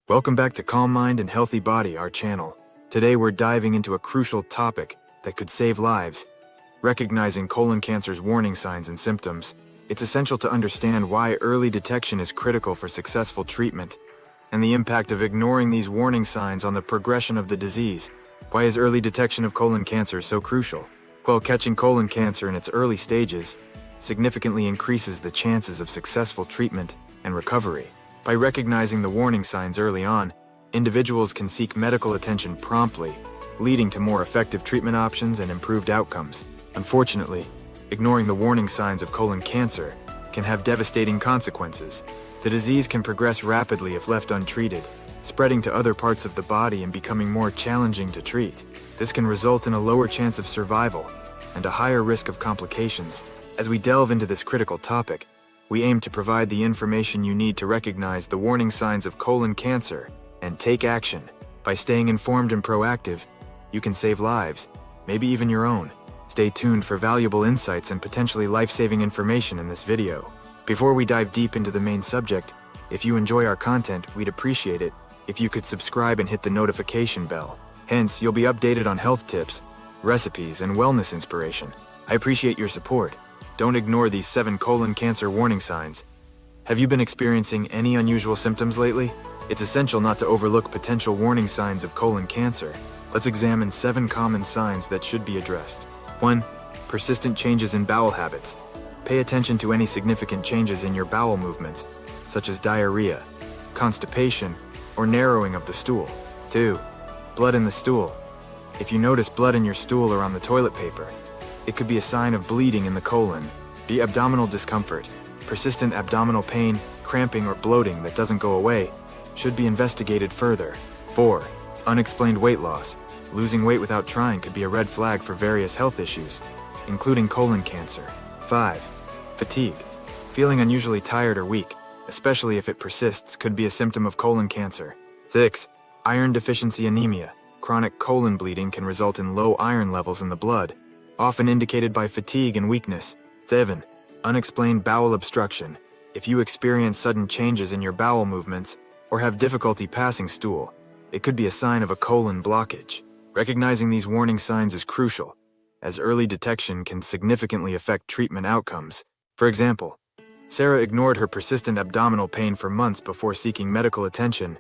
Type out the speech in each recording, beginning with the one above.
Welcome back to Calm Mind and Healthy Body, our channel. Today we're diving into a crucial topic that could save lives. Recognizing colon cancer's warning signs and symptoms. It's essential to understand why early detection is critical for successful treatment, and the impact of ignoring these warning signs on the progression of the disease. Why is early detection of colon cancer so crucial? Well, catching colon cancer in its early stages significantly increases the chances of successful treatment and recovery. By recognizing the warning signs early on, individuals can seek medical attention promptly, leading to more effective treatment options and improved outcomes. Unfortunately, ignoring the warning signs of colon cancer can have devastating consequences. The disease can progress rapidly if left untreated, spreading to other parts of the body and becoming more challenging to treat. This can result in a lower chance of survival and a higher risk of complications. As we delve into this critical topic, we aim to provide the information you need to recognize the warning signs of colon cancer and take action. By staying informed and proactive, you can save lives, maybe even your own. Stay tuned for valuable insights and potentially life-saving information in this video. Before we dive deep into the main subject, if you enjoy our content, we'd appreciate it if you could subscribe and hit the notification bell. Hence, you'll be updated on health tips, recipes, and wellness inspiration. I appreciate your support. Don't ignore these 7 colon cancer warning signs. Have you been experiencing any unusual symptoms lately? It's essential not to overlook potential warning signs of colon cancer. Let's examine 7 common signs that should be addressed. 1. Persistent changes in bowel habits. Pay attention to any significant changes in your bowel movements, such as diarrhea, constipation, or narrowing of the stool. 2. Blood in the stool. If you notice blood in your stool or on the toilet paper, it could be a sign of bleeding in the colon. B. Abdominal discomfort. Persistent abdominal pain, cramping, or bloating that doesn't go away should be investigated further. 4. Unexplained weight loss. Losing weight without trying could be a red flag for various health issues, including colon cancer. 5. Fatigue. Feeling unusually tired or weak, especially if it persists, could be a symptom of colon cancer. 6. Iron deficiency anemia. Chronic colon bleeding can result in low iron levels in the blood, often indicated by fatigue and weakness. 7. Unexplained bowel obstruction. If you experience sudden changes in your bowel movements or have difficulty passing stool, it could be a sign of a colon blockage. Recognizing these warning signs is crucial, as early detection can significantly affect treatment outcomes. For example, Sarah ignored her persistent abdominal pain for months before seeking medical attention,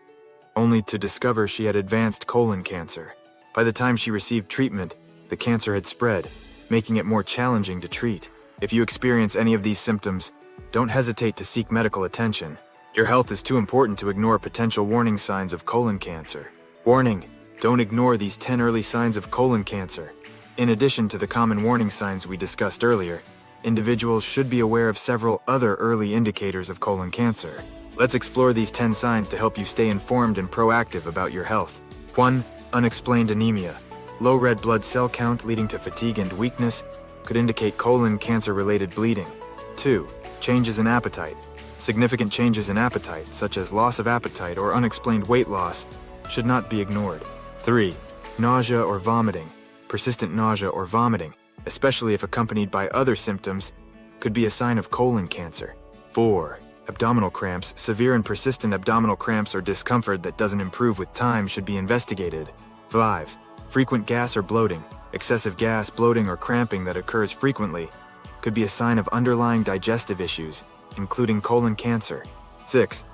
only to discover she had advanced colon cancer. By the time she received treatment, the cancer had spread, making it more challenging to treat. If you experience any of these symptoms, don't hesitate to seek medical attention. Your health is too important to ignore potential warning signs of colon cancer. Warning: don't ignore these 10 early signs of colon cancer. In addition to the common warning signs we discussed earlier, individuals should be aware of several other early indicators of colon cancer. Let's explore these 10 signs to help you stay informed and proactive about your health. 1. Unexplained anemia. Low red blood cell count leading to fatigue and weakness could indicate colon cancer-related bleeding. 2. Changes in appetite. Significant changes in appetite, such as loss of appetite or unexplained weight loss, should not be ignored. 3. Nausea or vomiting. Persistent nausea or vomiting, especially if accompanied by other symptoms, could be a sign of colon cancer. 4. Abdominal cramps. Severe and persistent abdominal cramps or discomfort that doesn't improve with time should be investigated. 5. Frequent gas or bloating. Excessive gas, bloating, or cramping that occurs frequently could be a sign of underlying digestive issues, including colon cancer. 6.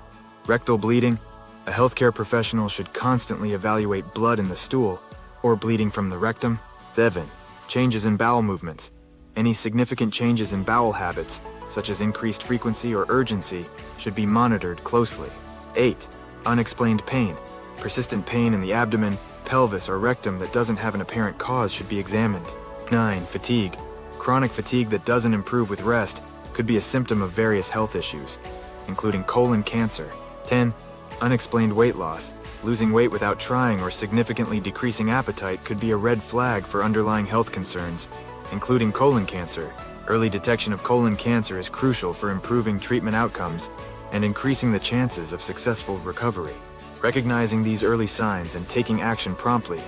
Rectal bleeding. A healthcare professional should constantly evaluate blood in the stool or bleeding from the rectum. 7. Changes in bowel movements. Any significant changes in bowel habits, such as increased frequency or urgency, should be monitored closely. 8. Unexplained pain. Persistent pain in the abdomen, pelvis, or rectum that doesn't have an apparent cause should be examined. 9. Fatigue. Chronic fatigue that doesn't improve with rest could be a symptom of various health issues, including colon cancer. 10. Unexplained weight loss. Losing weight without trying or significantly decreasing appetite could be a red flag for underlying health concerns, including colon cancer. Early detection of colon cancer is crucial for improving treatment outcomes and increasing the chances of successful recovery. Recognizing these early signs and taking action promptly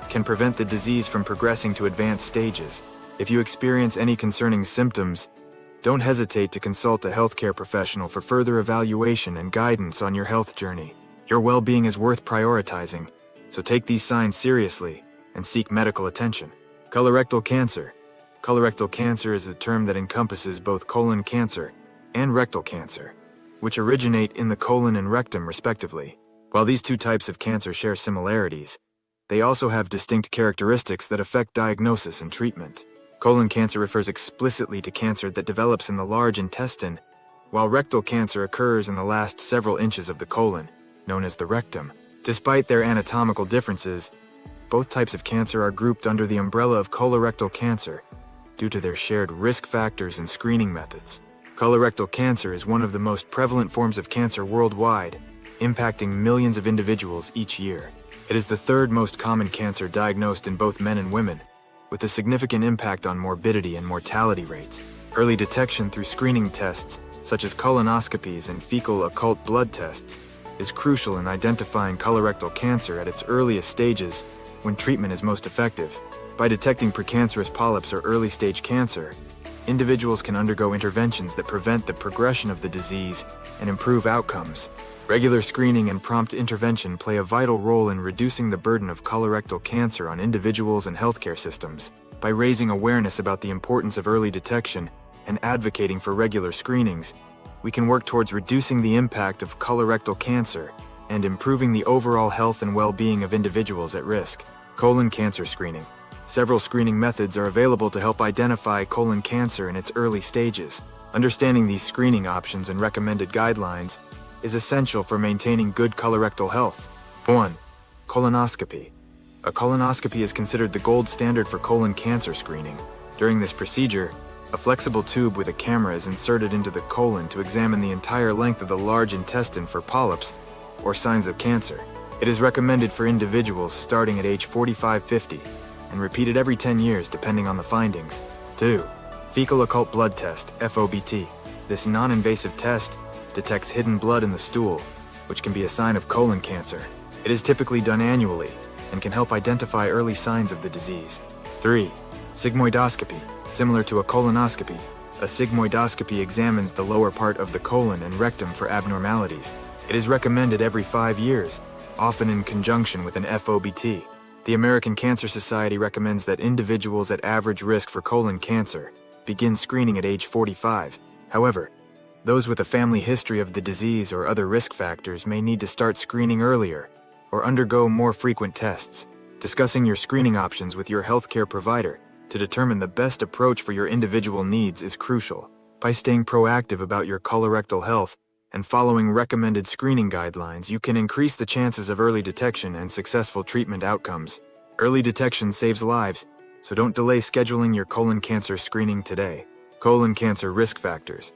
can prevent the disease from progressing to advanced stages. If you experience any concerning symptoms, don't hesitate to consult a healthcare professional for further evaluation and guidance on your health journey. Your well-being is worth prioritizing, so take these signs seriously and seek medical attention. Colorectal cancer. Colorectal cancer is a term that encompasses both colon cancer and rectal cancer, which originate in the colon and rectum respectively. While these two types of cancer share similarities, they also have distinct characteristics that affect diagnosis and treatment. Colon cancer refers explicitly to cancer that develops in the large intestine, while rectal cancer occurs in the last several inches of the colon, known as the rectum. Despite their anatomical differences, both types of cancer are grouped under the umbrella of colorectal cancer due to their shared risk factors and screening methods. Colorectal cancer is one of the most prevalent forms of cancer worldwide, impacting millions of individuals each year. It is the third most common cancer diagnosed in both men and women, with a significant impact on morbidity and mortality rates. Early detection through screening tests, such as colonoscopies and fecal occult blood tests, is crucial in identifying colorectal cancer at its earliest stages when treatment is most effective. By detecting precancerous polyps or early-stage cancer, individuals can undergo interventions that prevent the progression of the disease and improve outcomes. Regular screening and prompt intervention play a vital role in reducing the burden of colorectal cancer on individuals and healthcare systems. By raising awareness about the importance of early detection and advocating for regular screenings, we can work towards reducing the impact of colorectal cancer and improving the overall health and well-being of individuals at risk. Colon cancer screening. Several screening methods are available to help identify colon cancer in its early stages. Understanding these screening options and recommended guidelines is essential for maintaining good colorectal health. 1. Colonoscopy. A colonoscopy is considered the gold standard for colon cancer screening. During this procedure, a flexible tube with a camera is inserted into the colon to examine the entire length of the large intestine for polyps or signs of cancer. It is recommended for individuals starting at age 45-50 and repeated every 10 years depending on the findings. 2. Fecal occult blood test, FOBT. This non-invasive test detects hidden blood in the stool, which can be a sign of colon cancer. It is typically done annually and can help identify early signs of the disease. 3. Sigmoidoscopy. Similar to a colonoscopy, a sigmoidoscopy examines the lower part of the colon and rectum for abnormalities. It is recommended every 5 years, often in conjunction with an FOBT. The American Cancer Society recommends that individuals at average risk for colon cancer begin screening at age 45. However, those with a family history of the disease or other risk factors may need to start screening earlier or undergo more frequent tests. Discussing your screening options with your healthcare provider to determine the best approach for your individual needs is crucial. By staying proactive about your colorectal health and following recommended screening guidelines, you can increase the chances of early detection and successful treatment outcomes. Early detection saves lives, so don't delay scheduling your colon cancer screening today. Colon cancer risk factors.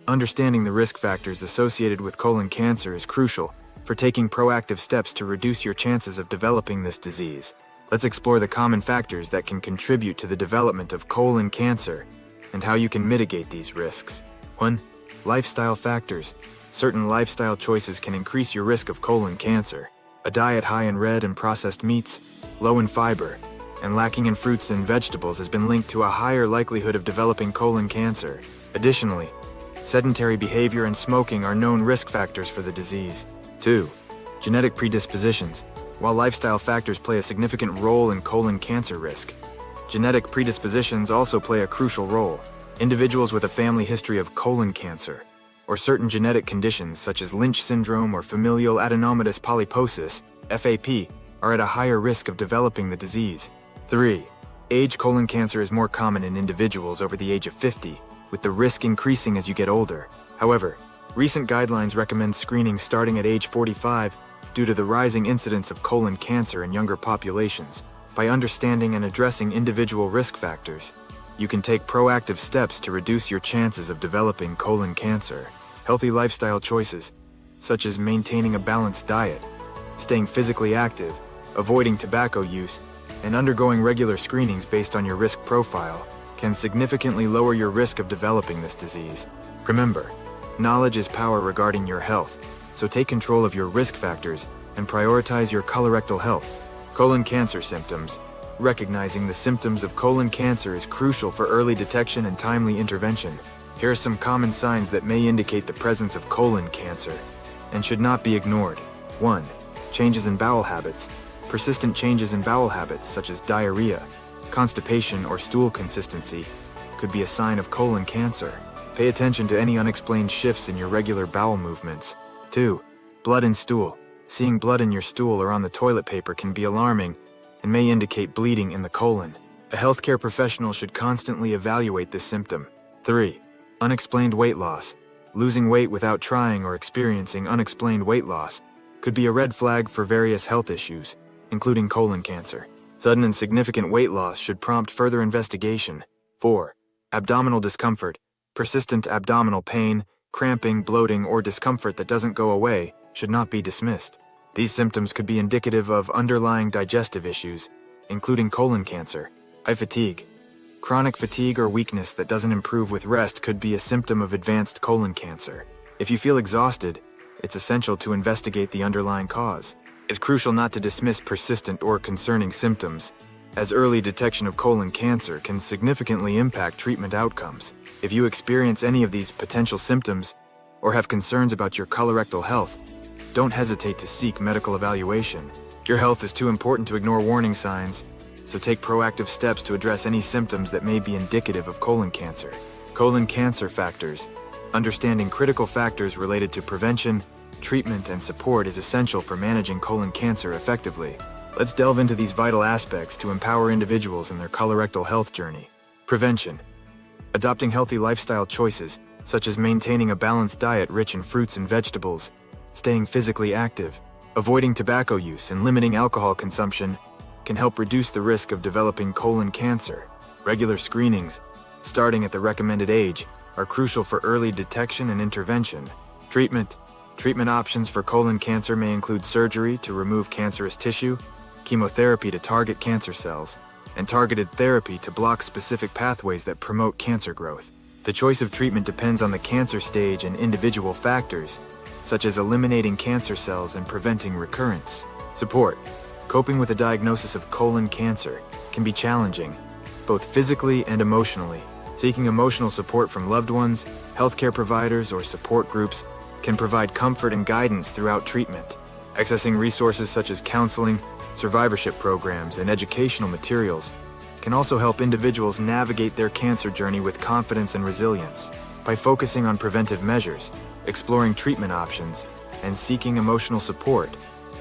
Understanding the risk factors associated with colon cancer is crucial for taking proactive steps to reduce your chances of developing this disease. Let's explore the common factors that can contribute to the development of colon cancer and how you can mitigate these risks. 1. Lifestyle factors. Certain lifestyle choices can increase your risk of colon cancer. A diet high in red and processed meats, low in fiber, and lacking in fruits and vegetables has been linked to a higher likelihood of developing colon cancer. Additionally, sedentary behavior and smoking are known risk factors for the disease. 2. Genetic predispositions. While lifestyle factors play a significant role in colon cancer risk, genetic predispositions also play a crucial role. Individuals with a family history of colon cancer or certain genetic conditions such as Lynch syndrome or familial adenomatous polyposis, FAP, are at a higher risk of developing the disease. 3. Age. Colon cancer is more common in individuals over the age of 50, with the risk increasing as you get older. However, recent guidelines recommend screening starting at age 45 due to the rising incidence of colon cancer in younger populations. By understanding and addressing individual risk factors, you can take proactive steps to reduce your chances of developing colon cancer. Healthy lifestyle choices, such as maintaining a balanced diet, staying physically active, avoiding tobacco use, and undergoing regular screenings based on your risk profile, can significantly lower your risk of developing this disease. Remember, knowledge is power regarding your health, so take control of your risk factors and prioritize your colorectal health. Colon cancer symptoms. Recognizing the symptoms of colon cancer is crucial for early detection and timely intervention. Here are some common signs that may indicate the presence of colon cancer and should not be ignored. 1. Changes in bowel habits. Persistent changes in bowel habits such as diarrhea, constipation, or stool consistency could be a sign of colon cancer. Pay attention to any unexplained shifts in your regular bowel movements. 2. Blood in stool. Seeing blood in your stool or on the toilet paper can be alarming and may indicate bleeding in the colon. A healthcare professional should constantly evaluate this symptom. 3. Unexplained weight loss. Losing weight without trying or experiencing unexplained weight loss could be a red flag for various health issues, including colon cancer. Sudden and significant weight loss should prompt further investigation. 4. Abdominal discomfort. Persistent abdominal pain, cramping, bloating, or discomfort that doesn't go away should not be dismissed. These symptoms could be indicative of underlying digestive issues, including colon cancer. Eye fatigue. Chronic fatigue or weakness that doesn't improve with rest could be a symptom of advanced colon cancer. If you feel exhausted, it's essential to investigate the underlying cause. It's crucial not to dismiss persistent or concerning symptoms, as early detection of colon cancer can significantly impact treatment outcomes. If you experience any of these potential symptoms or have concerns about your colorectal health, don't hesitate to seek medical evaluation. Your health is too important to ignore warning signs, so take proactive steps to address any symptoms that may be indicative of colon cancer. Colon cancer factors. Understanding critical factors related to prevention, treatment, and support is essential for managing colon cancer effectively. Let's delve into these vital aspects to empower individuals in their colorectal health journey. Prevention. Adopting healthy lifestyle choices, such as maintaining a balanced diet rich in fruits and vegetables, staying physically active, avoiding tobacco use, and limiting alcohol consumption can help reduce the risk of developing colon cancer. Regular screenings, starting at the recommended age, are crucial for early detection and intervention. Treatment. Treatment options for colon cancer may include surgery to remove cancerous tissue, chemotherapy to target cancer cells, and targeted therapy to block specific pathways that promote cancer growth. The choice of treatment depends on the cancer stage and individual factors, such as eliminating cancer cells and preventing recurrence. Support. Coping with a diagnosis of colon cancer can be challenging, both physically and emotionally. Seeking emotional support from loved ones, healthcare providers, or support groups can provide comfort and guidance throughout treatment. Accessing resources such as counseling, survivorship programs, and educational materials can also help individuals navigate their cancer journey with confidence and resilience. By focusing on preventive measures, exploring treatment options, and seeking emotional support,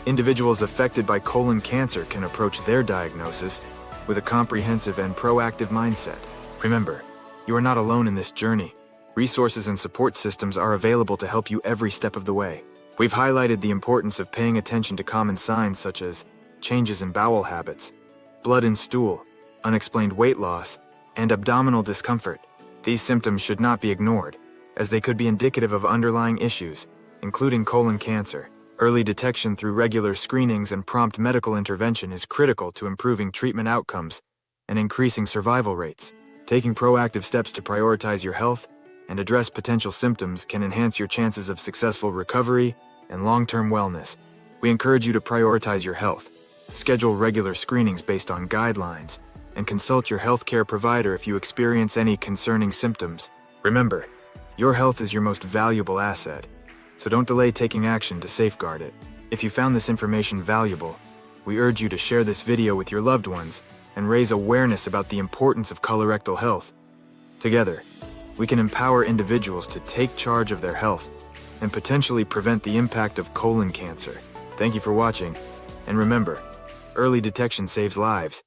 individuals affected by colon cancer can approach their diagnosis with a comprehensive and proactive mindset. Remember, you are not alone in this journey. Resources and support systems are available to help you every step of the way. We've highlighted the importance of paying attention to common signs such as changes in bowel habits, blood in stool, unexplained weight loss, and abdominal discomfort. These symptoms should not be ignored, as they could be indicative of underlying issues, including colon cancer. Early detection through regular screenings and prompt medical intervention is critical to improving treatment outcomes and increasing survival rates. Taking proactive steps to prioritize your health and address potential symptoms can enhance your chances of successful recovery and long-term wellness. We encourage you to prioritize your health, schedule regular screenings based on guidelines, and consult your healthcare provider if you experience any concerning symptoms. Remember, your health is your most valuable asset, so don't delay taking action to safeguard it. If you found this information valuable, we urge you to share this video with your loved ones and raise awareness about the importance of colorectal health. Together, we can empower individuals to take charge of their health and potentially prevent the impact of colon cancer. Thank you for watching, and remember, early detection saves lives.